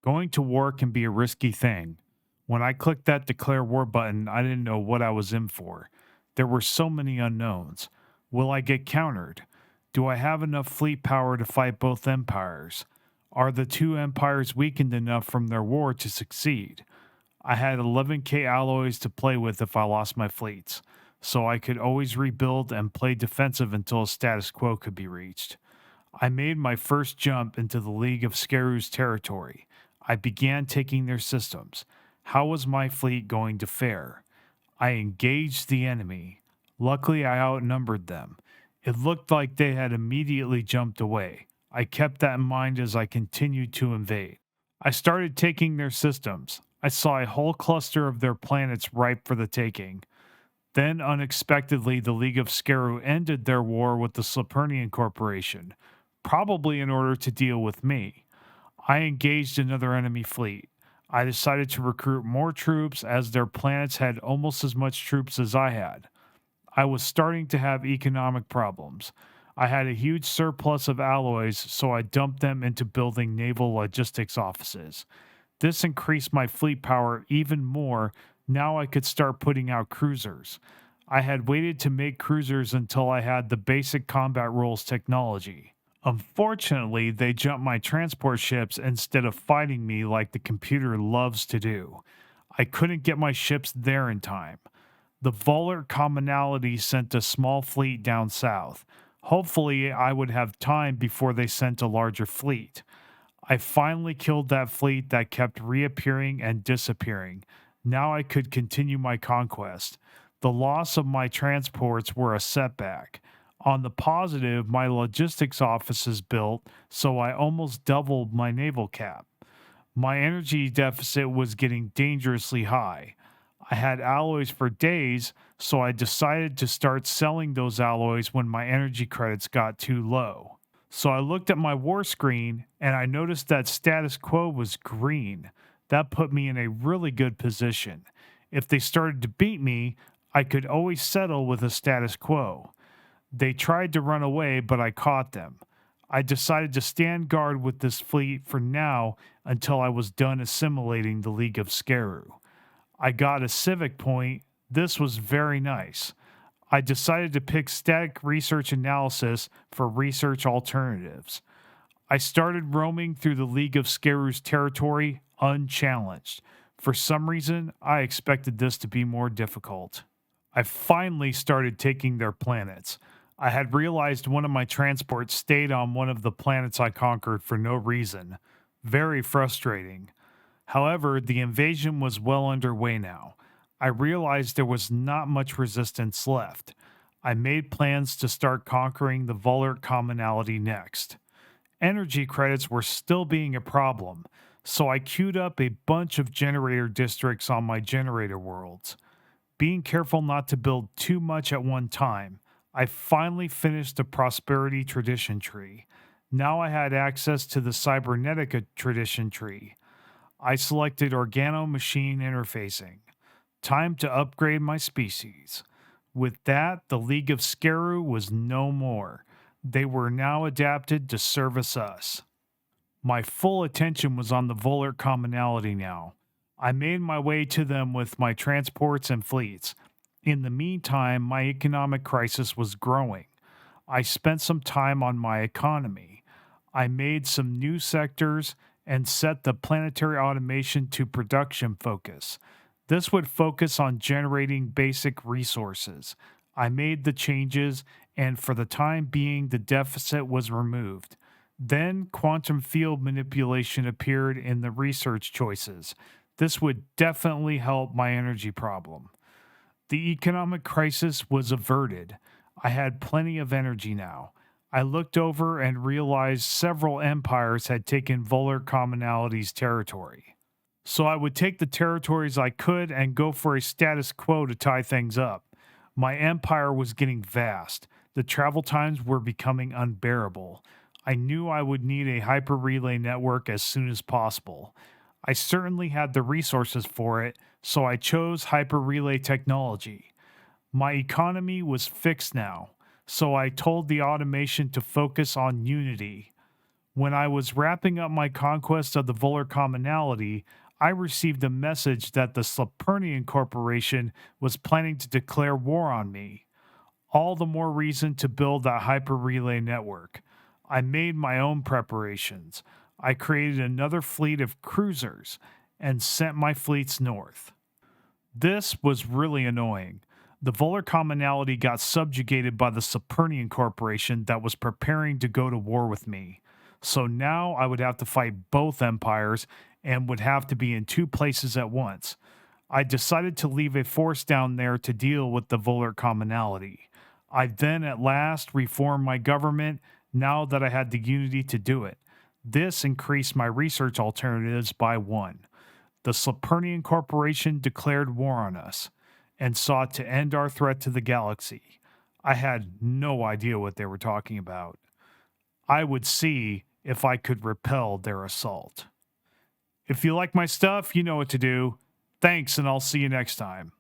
Going to war can be a risky thing. When I clicked that declare war button, I didn't know what I was in for. There were so many unknowns. Will I get countered? Do I have enough fleet power to fight both empires? Are the two empires weakened enough from their war to succeed? I had 11K alloys to play with if I lost my fleets, so I could always rebuild and play defensive until a status quo could be reached. I made my first jump into the League of Skeru's territory. I began taking their systems. How was my fleet going to fare? I engaged the enemy. Luckily, I outnumbered them. It looked like they had immediately jumped away. I kept that in mind as I continued to invade. I started taking their systems. I saw a whole cluster of their planets ripe for the taking. Then, unexpectedly, the League of Skeru ended their war with the Sapernian Corporation, probably in order to deal with me. I engaged another enemy fleet. I decided to recruit more troops as their planets had almost as much troops as I had. I was starting to have economic problems. I had a huge surplus of alloys, so I dumped them into building naval logistics offices. This increased my fleet power even more. Now I could start putting out cruisers. I had waited to make cruisers until I had the basic combat rules technology. Unfortunately, they jumped my transport ships instead of fighting me like the computer loves to do. I couldn't get my ships there in time. The Vollert Commonality sent a small fleet down south. Hopefully, I would have time before they sent a larger fleet. I finally killed that fleet that kept reappearing and disappearing. Now I could continue my conquest. The loss of my transports were a setback. On the positive, my logistics office is built, so I almost doubled my naval cap. My energy deficit was getting dangerously high. I had alloys for days, so I decided to start selling those alloys when my energy credits got too low. So I looked at my war screen and I noticed that status quo was green. That put me in a really good position. If they started to beat me, I could always settle with a status quo. They tried to run away, but I caught them. I decided to stand guard with this fleet for now until I was done assimilating the League of Skeru. I got a civic point. This was very nice. I decided to pick static research analysis for research alternatives. I started roaming through the League of Skeru's territory unchallenged. For some reason, I expected this to be more difficult. I finally started taking their planets. I had realized one of my transports stayed on one of the planets I conquered for no reason. Very frustrating. However, the invasion was well underway now. I realized there was not much resistance left. I made plans to start conquering the Vollert Commonality next. Energy credits were still being a problem, so I queued up a bunch of generator districts on my generator worlds. Being careful not to build too much at one time, I finally finished the Prosperity Tradition tree. Now I had access to the Cybernetica Tradition tree. I selected Organo-Machine Interfacing. Time to upgrade my species. With that, the League of Skeru was no more. They were now adapted to service us. My full attention was on the Vollert Commonality now. I made my way to them with my transports and fleets. In the meantime, my economic crisis was growing. I spent some time on my economy. I made some new sectors and set the planetary automation to production focus. This would focus on generating basic resources. I made the changes, and for the time being, the deficit was removed. Then quantum field manipulation appeared in the research choices. This would definitely help my energy problem. The economic crisis was averted. I had plenty of energy now. I looked over and realized several empires had taken Vollert Commonality's territory. So I would take the territories I could and go for a status quo to tie things up. My empire was getting vast. The travel times were becoming unbearable. I knew I would need a hyper relay network as soon as possible. I certainly had the resources for it, so I chose hyper relay technology. My economy was fixed now, so I told the automation to focus on unity. When I was wrapping up my conquest of the Volar commonality, I received a message that the Salernian Corporation was planning to declare war on me. All the more reason to build that hyper relay network. I made my own preparations. I created another fleet of cruisers and sent my fleets north. This was really annoying. The Volar commonality got subjugated by the Salernian Corporation that was preparing to go to war with me. So now I would have to fight both empires and would have to be in two places at once. I decided to leave a force down there to deal with the Volar commonality. I then at last reformed my government now that I had the unity to do it. This increased my research alternatives by one. The Salernian Corporation declared war on us and sought to end our threat to the galaxy. I had no idea what they were talking about. I would see if I could repel their assault. If you like my stuff, you know what to do. Thanks, and I'll see you next time.